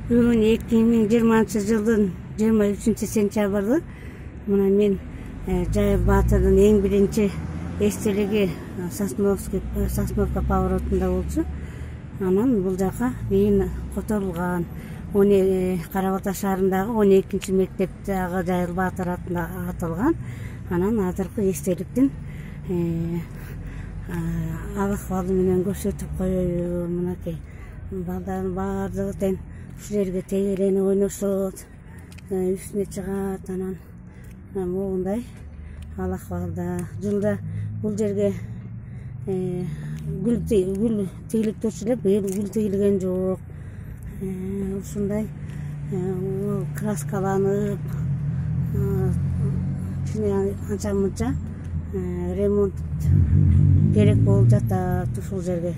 Бүгүн 2020-жылдын 23-сентябры мына мен Жайыл Баатырдын эң биринчи эстелиги Сосновка поворотунда болчу. Анан бул жака бийин которулган. Кара Балта шаарындагы 12-чи мектепте ага Жайыл Баатыр атында аталган. Анан азыркы эстеликтин абаквалы менен көрсөтүп коеюн. Мынакей балдардын баардыгы тең ушул жерге тегерени ойношот, үстүнө чыгат. Анан моундай ал акыбалда жылда бул жерге гүл тигилип турчу эле, быйыл гүл тигилген жок. Ушундай краскаланып, анча мынча ремонт керек болуп жатат ушул жерге.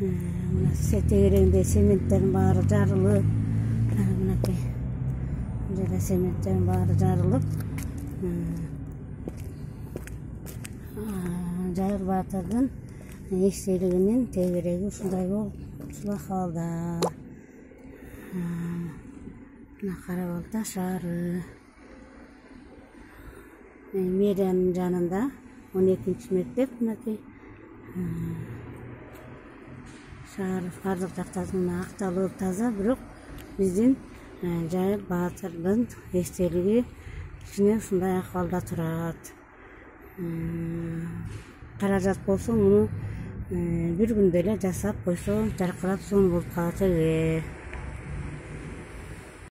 Мына тегереңде цементтердин баары жарылып, мынакей жерде цементтердин баары жарылып, Жайыл Баатырдын эстелигинин тегереги ушундай ушул акыбалда. Мына Кара Балта шаары, мэриянын жанында 12-чи мектеп. Мынакей шаар бардык жактан акталып таза, бирок биздин Жайыл Баатырдын эстелиги кичине ушундай акыбалда турат. Каражат болсо муну бир күндө эле жасап койсо жаркырап сонун болуп калат эле.